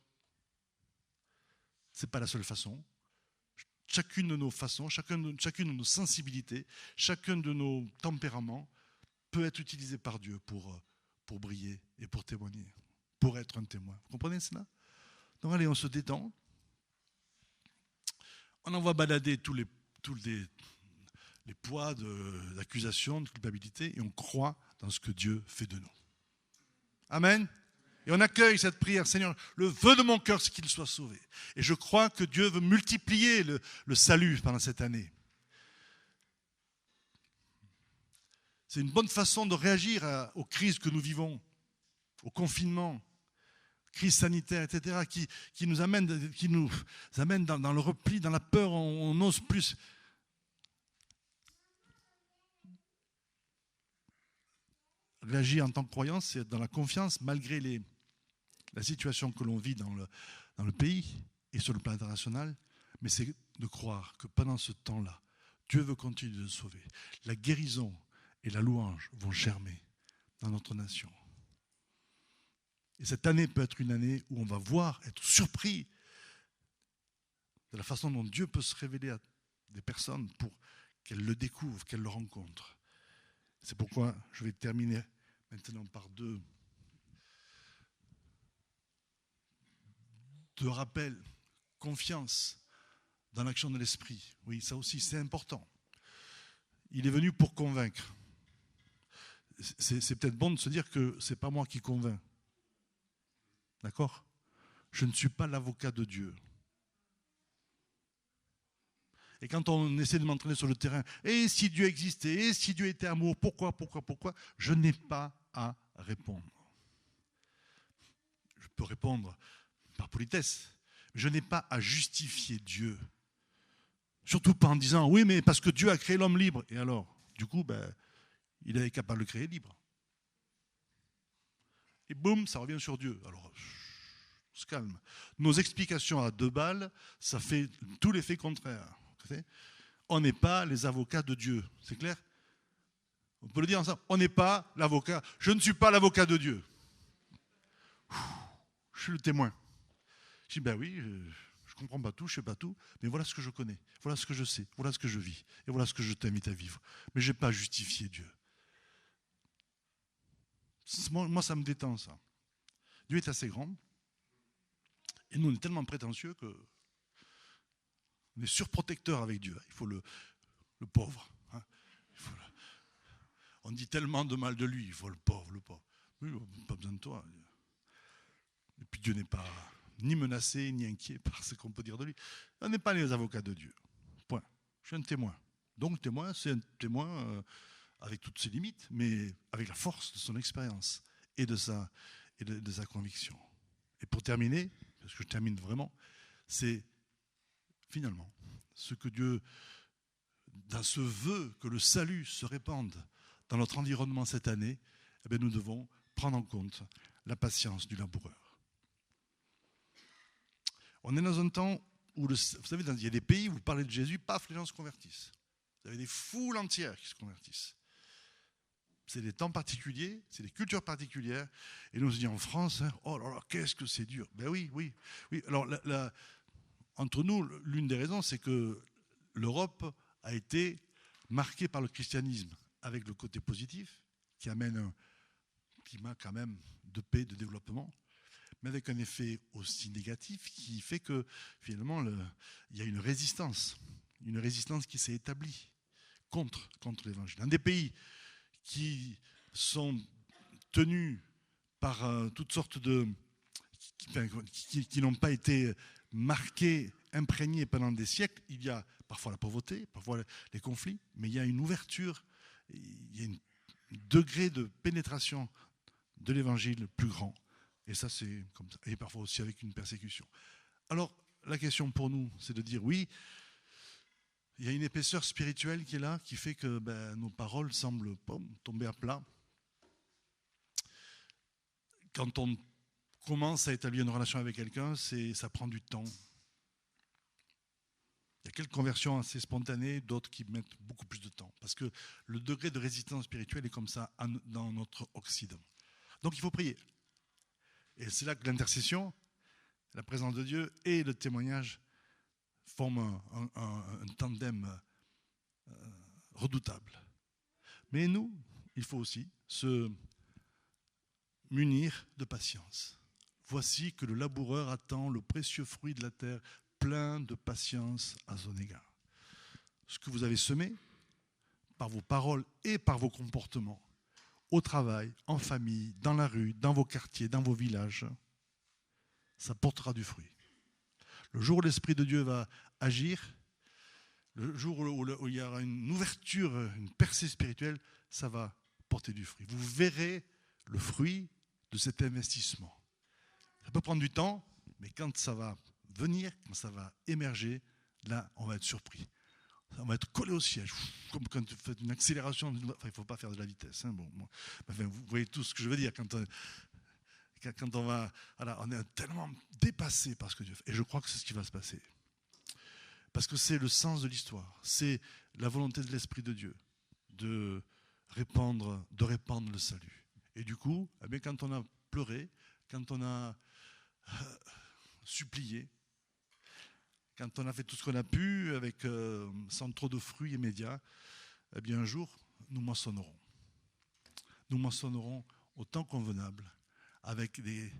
ce n'est pas la seule façon. Chacune de nos façons, chacune de nos sensibilités, chacun de nos tempéraments peut être utilisé par Dieu pour briller et pour témoigner, pour être un témoin. Vous comprenez cela? Donc allez, on se détend. On envoie balader tous les poids d'accusation, de culpabilité, et on croit dans ce que Dieu fait de nous. Amen. Et on accueille cette prière. Seigneur, le vœu de mon cœur, c'est qu'il soit sauvé. Et je crois que Dieu veut multiplier le salut pendant cette année. C'est une bonne façon de réagir aux crises que nous vivons, au confinement, crise sanitaire, etc., qui nous amène dans le repli, dans la peur, on n'ose plus. Réagir en tant que croyant, c'est dans la confiance, malgré la situation que l'on vit dans le pays et sur le plan international, mais c'est de croire que pendant ce temps-là, Dieu veut continuer de sauver. La guérison et la louange vont germer dans notre nation. Et cette année peut être une année où on va voir, être surpris de la façon dont Dieu peut se révéler à des personnes pour qu'elles le découvrent, qu'elles le rencontrent. C'est pourquoi je vais terminer maintenant par deux rappels. Confiance dans l'action de l'esprit. Oui, ça aussi, c'est important. Il est venu pour convaincre. C'est peut-être bon de se dire que ce n'est pas moi qui convainc. D'accord? Je ne suis pas l'avocat de Dieu. Et quand on essaie de m'entraîner sur le terrain, et si Dieu existait, et si Dieu était amour, pourquoi, je n'ai pas à répondre. Je peux répondre par politesse, mais je n'ai pas à justifier Dieu. Surtout pas en disant, oui, mais parce que Dieu a créé l'homme libre. Et alors, du coup, il est capable de le créer libre. Et boum, ça revient sur Dieu. Alors, on se calme. Nos explications à 2 balles, ça fait tout l'effet contraire. On n'est pas les avocats de Dieu. C'est clair? On peut le dire ensemble. On n'est pas l'avocat. Je ne suis pas l'avocat de Dieu. Je suis le témoin. Je dis, oui, je ne comprends pas tout, je ne sais pas tout, mais voilà ce que je connais, voilà ce que je sais, voilà ce que je vis, et voilà ce que je t'invite à vivre. Mais je n'ai pas justifié Dieu. Moi, ça me détend, ça. Dieu est assez grand, et nous, on est tellement prétentieux que on est surprotecteur avec Dieu. Il faut le pauvre. Hein. On dit tellement de mal de lui, il faut le pauvre. Oui, on n'a pas besoin de toi. Et puis Dieu n'est pas ni menacé, ni inquiet par ce qu'on peut dire de lui. On n'est pas les avocats de Dieu. Point. Je suis un témoin. Donc, témoin, c'est un témoin avec toutes ses limites, mais avec la force de son expérience et de sa conviction. Et pour terminer, parce que je termine vraiment, c'est finalement ce que Dieu, dans ce vœu que le salut se répande dans notre environnement cette année, eh bien, nous devons prendre en compte la patience du laboureur. On est dans un temps où, vous savez, il y a des pays où vous parlez de Jésus, paf, les gens se convertissent. Vous avez des foules entières qui se convertissent. C'est des temps particuliers, c'est des cultures particulières. Et nous, on se dit en France, hein, oh là là, qu'est-ce que c'est dur. Ben oui. Alors, entre nous, l'une des raisons, c'est que l'Europe a été marquée par le christianisme avec le côté positif, qui amène un climat quand même de paix, de développement, mais avec un effet aussi négatif qui fait que finalement, il y a une résistance qui s'est établie contre l'évangile. Un des pays qui sont tenus par toutes sortes de... qui n'ont pas été marqués, imprégnés pendant des siècles. Il y a parfois la pauvreté, parfois les conflits, mais il y a une ouverture, il y a un degré de pénétration de l'évangile plus grand. Et ça, c'est comme ça. Et parfois aussi avec une persécution. Alors, la question pour nous, c'est de dire oui, il y a une épaisseur spirituelle qui est là, qui fait que nos paroles semblent tomber à plat. Quand on commence à établir une relation avec quelqu'un, ça prend du temps. Il y a quelques conversions assez spontanées, d'autres qui mettent beaucoup plus de temps. Parce que le degré de résistance spirituelle est comme ça dans notre Occident. Donc il faut prier. Et c'est là que l'intercession, la présence de Dieu et le témoignage forment un tandem redoutable. Mais nous, il faut aussi se munir de patience. Voici que le laboureur attend le précieux fruit de la terre, plein de patience à son égard. Ce que vous avez semé, par vos paroles et par vos comportements, au travail, en famille, dans la rue, dans vos quartiers, dans vos villages, ça portera du fruit. Le jour où l'Esprit de Dieu va agir, le jour où il y aura une ouverture, une percée spirituelle, ça va porter du fruit. Vous verrez le fruit de cet investissement. Ça peut prendre du temps, mais quand ça va venir, quand ça va émerger, là, on va être surpris. On va être collé au siège, comme quand tu fais une accélération. Enfin, il ne faut pas faire de la vitesse. Hein, enfin, vous voyez tout ce que je veux dire. Quand on va, voilà, on est tellement dépassé par ce que Dieu fait. Et je crois que c'est ce qui va se passer. Parce que c'est le sens de l'histoire. C'est la volonté de l'Esprit de Dieu de répandre le salut. Et du coup, eh bien, quand on a pleuré, quand on a supplié, quand on a fait tout ce qu'on a pu, sans trop de fruits immédiats, eh bien un jour, nous moissonnerons. Nous moissonnerons au temps convenable, avec des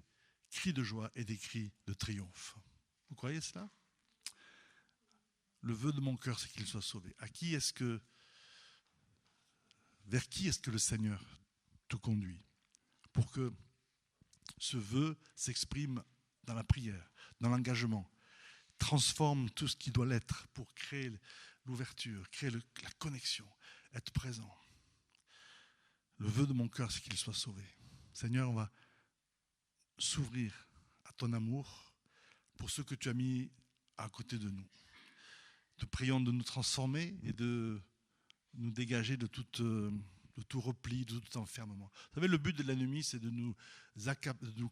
cris de joie et des cris de triomphe. Vous croyez cela ? Le vœu de mon cœur, c'est qu'il soit sauvé. Vers qui est-ce que le Seigneur te conduit ? Pour que ce vœu s'exprime dans la prière, dans l'engagement, transforme tout ce qui doit l'être pour créer l'ouverture, créer la connexion, être présent. Le vœu de mon cœur, c'est qu'il soit sauvé. Seigneur, on va s'ouvrir à ton amour pour ce que tu as mis à côté de nous. Te prions de nous transformer et de nous dégager de tout repli, de tout enfermement. Vous savez, le but de l'ennemi, c'est de nous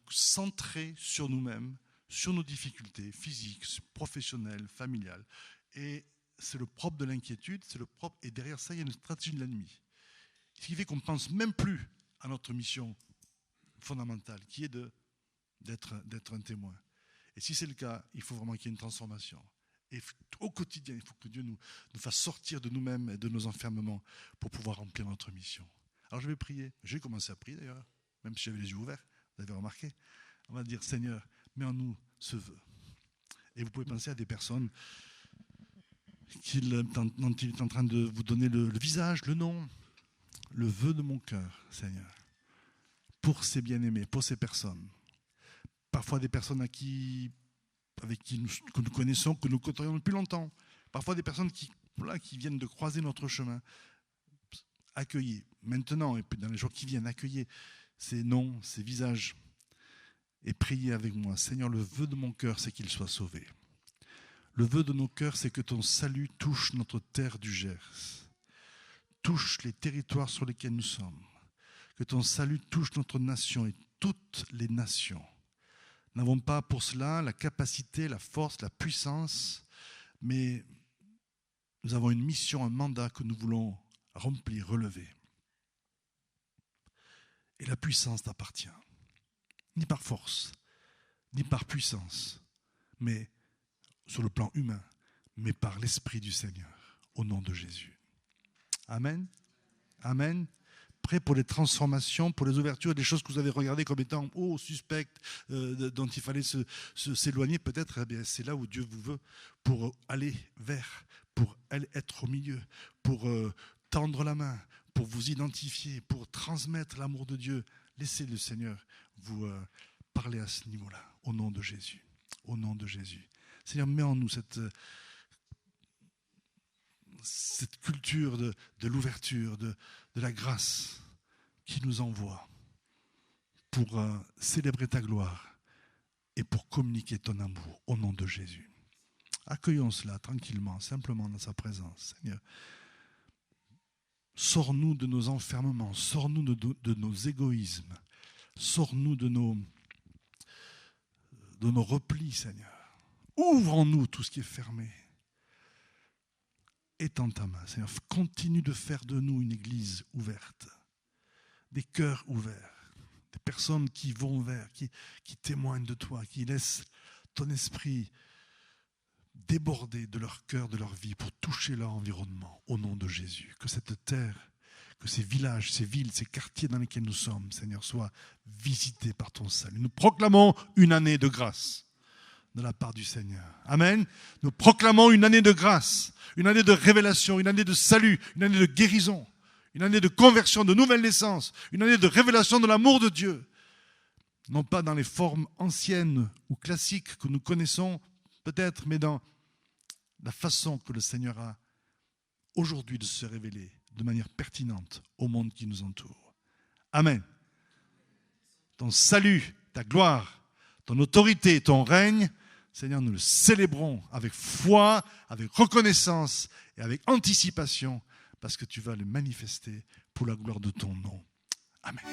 centrer sur nous-mêmes, sur nos difficultés physiques, professionnelles, familiales. Et c'est le propre de l'inquiétude, et derrière ça, il y a une stratégie de l'ennemi. Ce qui fait qu'on ne pense même plus à notre mission fondamentale, qui est d'être un témoin. Et si c'est le cas, il faut vraiment qu'il y ait une transformation. Et au quotidien, il faut que Dieu nous fasse sortir de nous-mêmes et de nos enfermements pour pouvoir remplir notre mission. Alors je vais prier. J'ai commencé à prier d'ailleurs, même si j'avais les yeux ouverts, vous avez remarqué. On va dire, Seigneur, mets en nous ce vœu. Et vous pouvez penser à des personnes dont il est en train de vous donner le visage, le nom, le vœu de mon cœur, Seigneur, pour ces bien-aimés, pour ces personnes. Parfois des personnes avec qui que nous connaissons, que nous côtoyons depuis longtemps. Parfois des personnes qui viennent de croiser notre chemin. Accueillez maintenant, et puis dans les jours qui viennent, accueillez ces noms, ces visages, et priez avec moi. Seigneur, le vœu de mon cœur, c'est qu'il soit sauvé. Le vœu de nos cœurs, c'est que ton salut touche notre terre du Gers, touche les territoires sur lesquels nous sommes, que ton salut touche notre nation et toutes les nations. Nous n'avons pas pour cela la capacité, la force, la puissance, mais nous avons une mission, un mandat que nous voulons remplir, relever. Et la puissance t'appartient, ni par force, ni par puissance, mais sur le plan humain, mais par l'Esprit du Seigneur, au nom de Jésus. Amen. Amen. Prêt pour les transformations, pour les ouvertures, des choses que vous avez regardées comme étant suspectes, dont il fallait s'éloigner peut-être. Eh bien, c'est là où Dieu vous veut pour aller vers, pour être au milieu, pour tendre la main, pour vous identifier, pour transmettre l'amour de Dieu. Laissez le Seigneur vous parler à ce niveau-là, au nom de Jésus. Au nom de Jésus. Seigneur, mets en nous cette culture de l'ouverture, de la grâce qui nous envoie pour célébrer ta gloire et pour communiquer ton amour au nom de Jésus. Accueillons cela tranquillement, simplement dans sa présence, Seigneur. Sors-nous de nos enfermements, sors-nous de nos égoïsmes, sors-nous de nos replis, Seigneur. Ouvre en nous tout ce qui est fermé. Étends ta main, Seigneur. Continue de faire de nous une église ouverte, des cœurs ouverts, des personnes qui vont vers, qui témoignent de toi, qui laissent ton esprit déborder de leur cœur, de leur vie, pour toucher leur environnement, au nom de Jésus. Que cette terre, que ces villages, ces villes, ces quartiers dans lesquels nous sommes, Seigneur, soient visités par ton salut. Nous proclamons une année de grâce de la part du Seigneur. Amen. Nous proclamons une année de grâce, une année de révélation, une année de salut, une année de guérison, une année de conversion, de nouvelle naissance, une année de révélation de l'amour de Dieu. Non pas dans les formes anciennes ou classiques que nous connaissons peut-être, mais dans la façon que le Seigneur a aujourd'hui de se révéler de manière pertinente au monde qui nous entoure. Amen. Ton salut, ta gloire, ton autorité, ton règne, Seigneur, nous le célébrons avec foi, avec reconnaissance et avec anticipation, parce que tu vas le manifester pour la gloire de ton nom. Amen.